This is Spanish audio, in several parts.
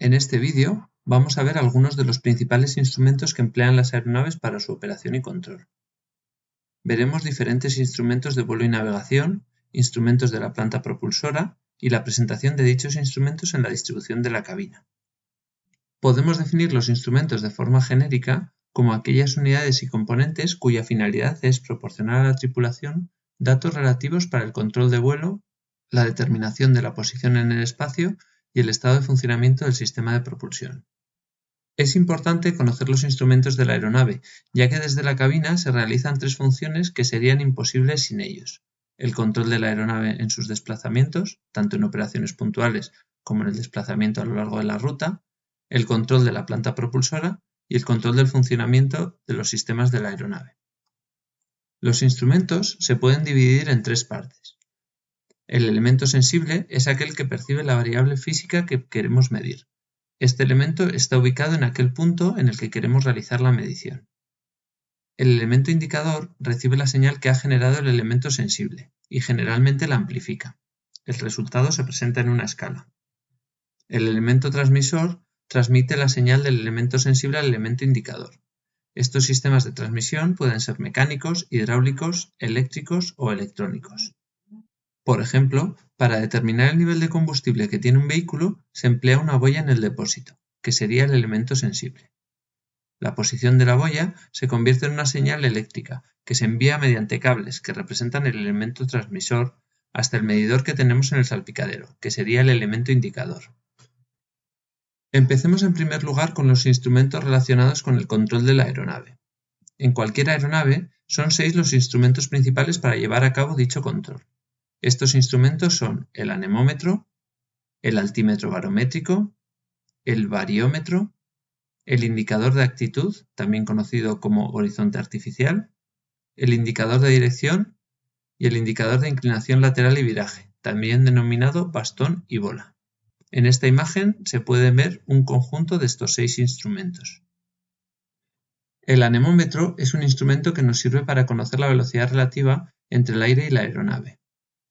En este vídeo vamos a ver algunos de los principales instrumentos que emplean las aeronaves para su operación y control. Veremos diferentes instrumentos de vuelo y navegación, instrumentos de la planta propulsora y la presentación de dichos instrumentos en la distribución de la cabina. Podemos definir los instrumentos de forma genérica como aquellas unidades y componentes cuya finalidad es proporcionar a la tripulación datos relativos para el control de vuelo, la determinación de la posición en el espacio y el estado de funcionamiento del sistema de propulsión. Es importante conocer los instrumentos de la aeronave, ya que desde la cabina se realizan tres funciones que serían imposibles sin ellos: el control de la aeronave en sus desplazamientos, tanto en operaciones puntuales como en el desplazamiento a lo largo de la ruta, el control de la planta propulsora y el control del funcionamiento de los sistemas de la aeronave. Los instrumentos se pueden dividir en tres partes. El elemento sensible es aquel que percibe la variable física que queremos medir. Este elemento está ubicado en aquel punto en el que queremos realizar la medición. El elemento indicador recibe la señal que ha generado el elemento sensible y generalmente la amplifica. El resultado se presenta en una escala. El elemento transmisor transmite la señal del elemento sensible al elemento indicador. Estos sistemas de transmisión pueden ser mecánicos, hidráulicos, eléctricos o electrónicos. Por ejemplo, para determinar el nivel de combustible que tiene un vehículo, se emplea una boya en el depósito, que sería el elemento sensible. La posición de la boya se convierte en una señal eléctrica, que se envía mediante cables que representan el elemento transmisor hasta el medidor que tenemos en el salpicadero, que sería el elemento indicador. Empecemos en primer lugar con los instrumentos relacionados con el control de la aeronave. En cualquier aeronave son 6 los instrumentos principales para llevar a cabo dicho control. Estos instrumentos son el anemómetro, el altímetro barométrico, el bariómetro, el indicador de actitud, también conocido como horizonte artificial, el indicador de dirección y el indicador de inclinación lateral y viraje, también denominado bastón y bola. En esta imagen se puede ver un conjunto de estos 6 instrumentos. El anemómetro es un instrumento que nos sirve para conocer la velocidad relativa entre el aire y la aeronave.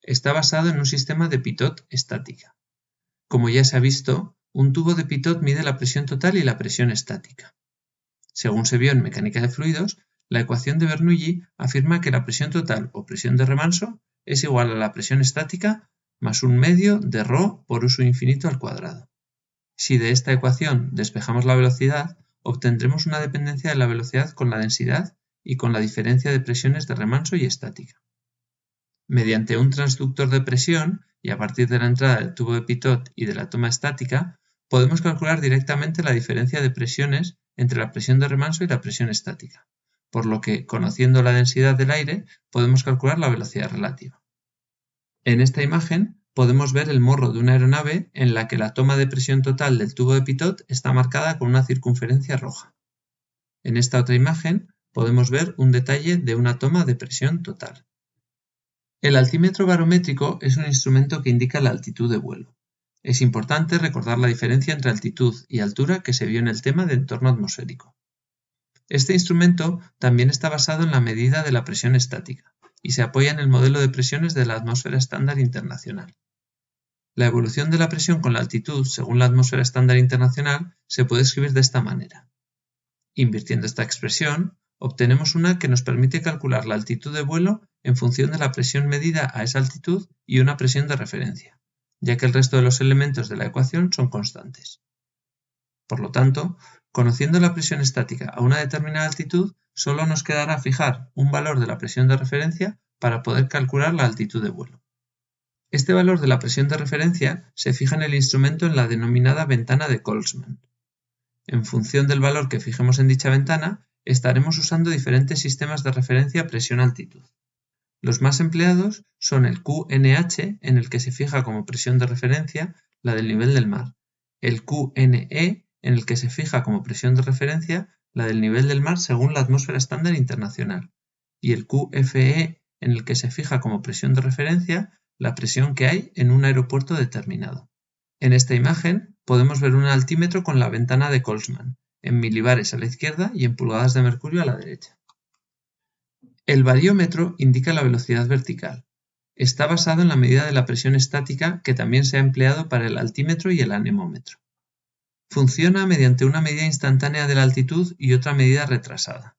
Está basado en un sistema de pitot estática. Como ya se ha visto, un tubo de pitot mide la presión total y la presión estática. Según se vio en mecánica de fluidos, la ecuación de Bernoulli afirma que la presión total o presión de remanso es igual a la presión estática más un medio de ρ por uso infinito al cuadrado. Si de esta ecuación despejamos la velocidad, obtendremos una dependencia de la velocidad con la densidad y con la diferencia de presiones de remanso y estática. Mediante un transductor de presión, y a partir de la entrada del tubo de pitot y de la toma estática, podemos calcular directamente la diferencia de presiones entre la presión de remanso y la presión estática, por lo que, conociendo la densidad del aire, podemos calcular la velocidad relativa. En esta imagen podemos ver el morro de una aeronave en la que la toma de presión total del tubo de pitot está marcada con una circunferencia roja. En esta otra imagen podemos ver un detalle de una toma de presión total. El altímetro barométrico es un instrumento que indica la altitud de vuelo. Es importante recordar la diferencia entre altitud y altura que se vio en el tema de entorno atmosférico. Este instrumento también está basado en la medida de la presión estática y se apoya en el modelo de presiones de la atmósfera estándar internacional. La evolución de la presión con la altitud según la atmósfera estándar internacional se puede escribir de esta manera. Invirtiendo esta expresión, obtenemos una que nos permite calcular la altitud de vuelo en función de la presión medida a esa altitud y una presión de referencia, ya que el resto de los elementos de la ecuación son constantes. Por lo tanto, conociendo la presión estática a una determinada altitud, solo nos quedará fijar un valor de la presión de referencia para poder calcular la altitud de vuelo. Este valor de la presión de referencia se fija en el instrumento en la denominada ventana de Boltzmann. En función del valor que fijemos en dicha ventana, estaremos usando diferentes sistemas de referencia presión-altitud. Los más empleados son el QNH, en el que se fija como presión de referencia la del nivel del mar, el QNE, en el que se fija como presión de referencia la del nivel del mar según la atmósfera estándar internacional, y el QFE, en el que se fija como presión de referencia la presión que hay en un aeropuerto determinado. En esta imagen podemos ver un altímetro con la ventana de Boltzmann, en milibares a la izquierda y en pulgadas de mercurio a la derecha. El bariómetro indica la velocidad vertical. Está basado en la medida de la presión estática que también se ha empleado para el altímetro y el anemómetro. Funciona mediante una medida instantánea de la altitud y otra medida retrasada.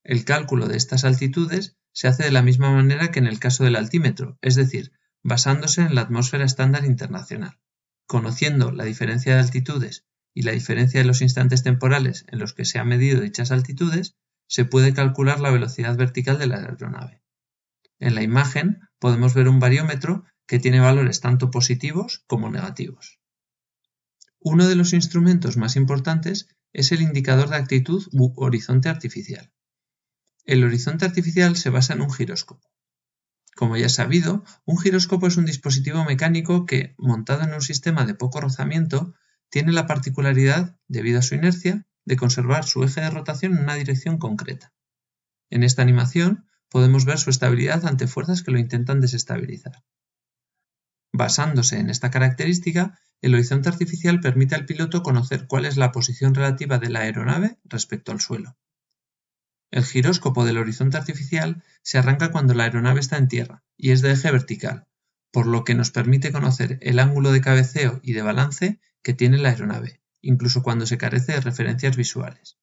El cálculo de estas altitudes se hace de la misma manera que en el caso del altímetro, es decir, basándose en la atmósfera estándar internacional. Conociendo la diferencia de altitudes y la diferencia de los instantes temporales en los que se han medido dichas altitudes, se puede calcular la velocidad vertical de la aeronave. En la imagen podemos ver un bariómetro que tiene valores tanto positivos como negativos. Uno de los instrumentos más importantes es el indicador de actitud u horizonte artificial. El horizonte artificial se basa en un giróscopo. Como ya es sabido, un giróscopo es un dispositivo mecánico que, montado en un sistema de poco rozamiento, tiene la particularidad, debido a su inercia, de conservar su eje de rotación en una dirección concreta. En esta animación podemos ver su estabilidad ante fuerzas que lo intentan desestabilizar. Basándose en esta característica, el horizonte artificial permite al piloto conocer cuál es la posición relativa de la aeronave respecto al suelo. El giróscopo del horizonte artificial se arranca cuando la aeronave está en tierra y es de eje vertical, por lo que nos permite conocer el ángulo de cabeceo y de balance que tiene la aeronave, incluso cuando se carece de referencias visuales.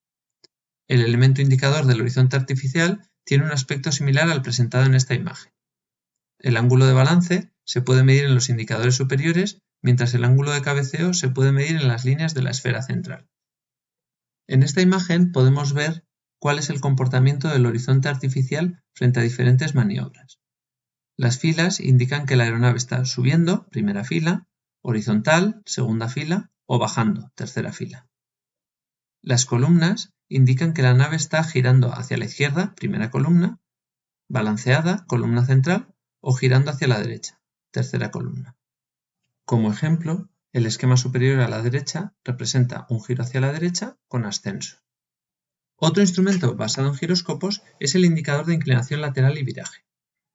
El elemento indicador del horizonte artificial tiene un aspecto similar al presentado en esta imagen. El ángulo de balance se puede medir en los indicadores superiores, mientras el ángulo de cabeceo se puede medir en las líneas de la esfera central. En esta imagen podemos ver cuál es el comportamiento del horizonte artificial frente a diferentes maniobras. Las filas indican que la aeronave está subiendo, primera fila, horizontal, segunda fila, o bajando, tercera fila. Las columnas indican que la nave está girando hacia la izquierda, primera columna, balanceada, columna central, o girando hacia la derecha, tercera columna. Como ejemplo, el esquema superior a la derecha representa un giro hacia la derecha con ascenso. Otro instrumento basado en giróscopos es el indicador de inclinación lateral y viraje.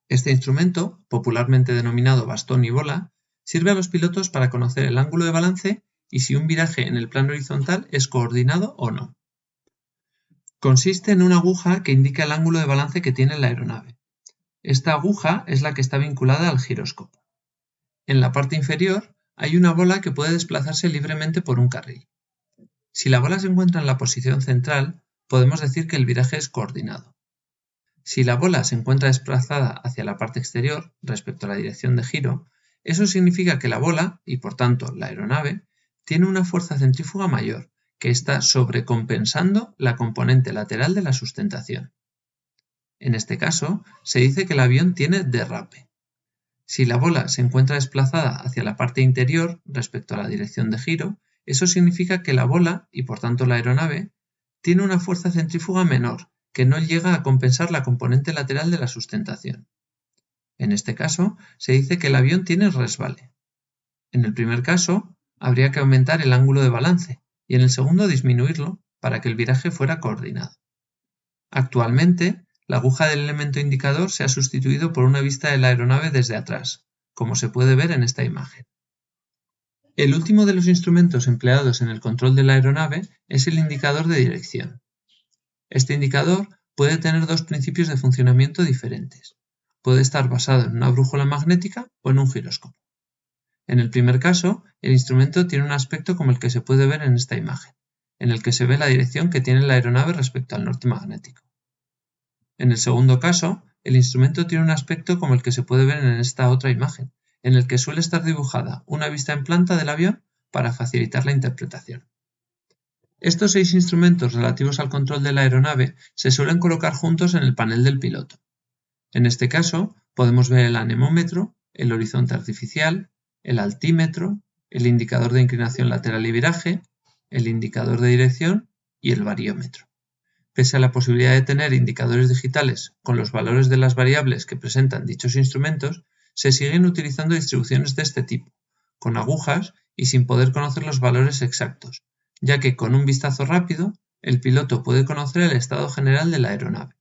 Este instrumento, popularmente denominado bastón y bola, sirve a los pilotos para conocer el ángulo de balance y si un viraje en el plano horizontal es coordinado o no. Consiste en una aguja que indica el ángulo de balance que tiene la aeronave. Esta aguja es la que está vinculada al giróscopo. En la parte inferior hay una bola que puede desplazarse libremente por un carril. Si la bola se encuentra en la posición central, podemos decir que el viraje es coordinado. Si la bola se encuentra desplazada hacia la parte exterior respecto a la dirección de giro, eso significa que la bola, y por tanto la aeronave, tiene una fuerza centrífuga mayor, que está sobrecompensando la componente lateral de la sustentación. En este caso, se dice que el avión tiene derrape. Si la bola se encuentra desplazada hacia la parte interior respecto a la dirección de giro, eso significa que la bola, y por tanto la aeronave, tiene una fuerza centrífuga menor, que no llega a compensar la componente lateral de la sustentación. En este caso, se dice que el avión tiene resbale. En el primer caso, habría que aumentar el ángulo de balance y en el segundo disminuirlo para que el viraje fuera coordinado. Actualmente, la aguja del elemento indicador se ha sustituido por una vista de la aeronave desde atrás, como se puede ver en esta imagen. El último de los instrumentos empleados en el control de la aeronave es el indicador de dirección. Este indicador puede tener dos principios de funcionamiento diferentes. Puede estar basado en una brújula magnética o en un giróscopo. En el primer caso, el instrumento tiene un aspecto como el que se puede ver en esta imagen, en el que se ve la dirección que tiene la aeronave respecto al norte magnético. En el segundo caso, el instrumento tiene un aspecto como el que se puede ver en esta otra imagen, en el que suele estar dibujada una vista en planta del avión para facilitar la interpretación. Estos 6 instrumentos relativos al control de la aeronave se suelen colocar juntos en el panel del piloto. En este caso, podemos ver el anemómetro, el horizonte artificial, el altímetro, el indicador de inclinación lateral y viraje, el indicador de dirección y el bariómetro. Pese a la posibilidad de tener indicadores digitales con los valores de las variables que presentan dichos instrumentos, se siguen utilizando distribuciones de este tipo, con agujas y sin poder conocer los valores exactos, ya que con un vistazo rápido, el piloto puede conocer el estado general de la aeronave.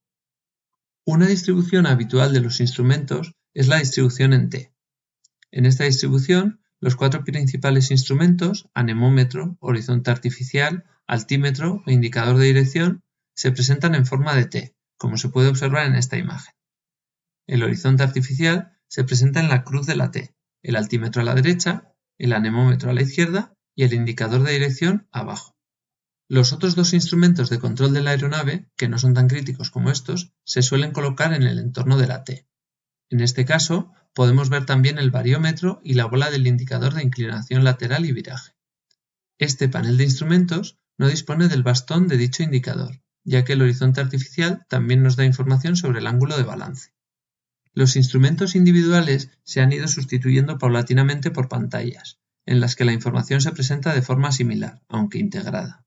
Una distribución habitual de los instrumentos es la distribución en T. En esta distribución, los 4 principales instrumentos, anemómetro, horizonte artificial, altímetro e indicador de dirección, se presentan en forma de T, como se puede observar en esta imagen. El horizonte artificial se presenta en la cruz de la T, el altímetro a la derecha, el anemómetro a la izquierda y el indicador de dirección abajo. Los otros dos instrumentos de control de la aeronave, que no son tan críticos como estos, se suelen colocar en el entorno de la T. En este caso, podemos ver también el variómetro y la bola del indicador de inclinación lateral y viraje. Este panel de instrumentos no dispone del bastón de dicho indicador, ya que el horizonte artificial también nos da información sobre el ángulo de balance. Los instrumentos individuales se han ido sustituyendo paulatinamente por pantallas, en las que la información se presenta de forma similar, aunque integrada.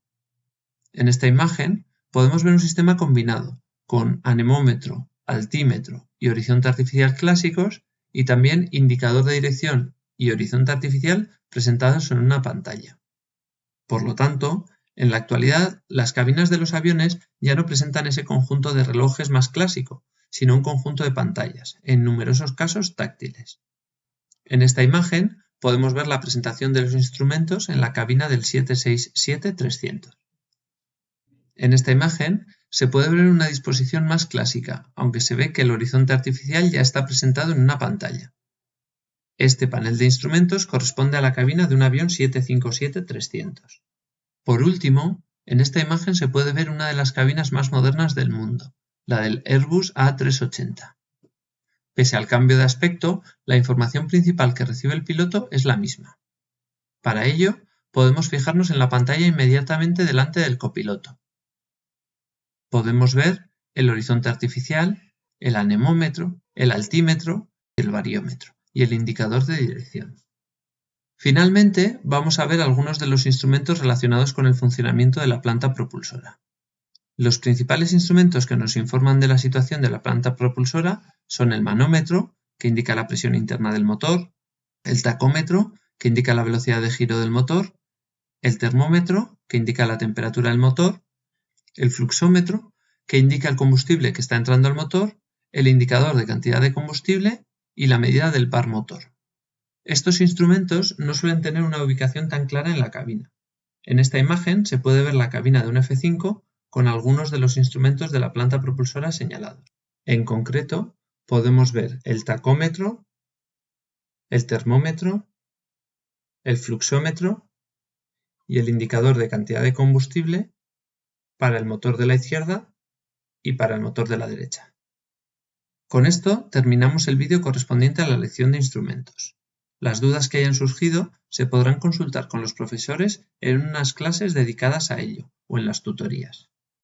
En esta imagen podemos ver un sistema combinado, con anemómetro, altímetro y horizonte artificial clásicos, y también indicador de dirección y horizonte artificial presentados en una pantalla. Por lo tanto, en la actualidad, las cabinas de los aviones ya no presentan ese conjunto de relojes más clásico, sino un conjunto de pantallas, en numerosos casos táctiles. En esta imagen podemos ver la presentación de los instrumentos en la cabina del 767-300. En esta imagen se puede ver una disposición más clásica, aunque se ve que el horizonte artificial ya está presentado en una pantalla. Este panel de instrumentos corresponde a la cabina de un avión 757-300. Por último, en esta imagen se puede ver una de las cabinas más modernas del mundo, la del Airbus A380. Pese al cambio de aspecto, la información principal que recibe el piloto es la misma. Para ello, podemos fijarnos en la pantalla inmediatamente delante del copiloto. Podemos ver el horizonte artificial, el anemómetro, el altímetro, el variómetro y el indicador de dirección. Finalmente, vamos a ver algunos de los instrumentos relacionados con el funcionamiento de la planta propulsora. Los principales instrumentos que nos informan de la situación de la planta propulsora son el manómetro, que indica la presión interna del motor, el tacómetro, que indica la velocidad de giro del motor, el termómetro, que indica la temperatura del motor, el fluxómetro, que indica el combustible que está entrando al motor, el indicador de cantidad de combustible y la medida del par motor. Estos instrumentos no suelen tener una ubicación tan clara en la cabina. En esta imagen se puede ver la cabina de un F-5 con algunos de los instrumentos de la planta propulsora señalados. En concreto, podemos ver el tacómetro, el termómetro, el fluxómetro y el indicador de cantidad de combustible para el motor de la izquierda y para el motor de la derecha. Con esto terminamos el vídeo correspondiente a la lección de instrumentos. Las dudas que hayan surgido se podrán consultar con los profesores en unas clases dedicadas a ello o en las tutorías.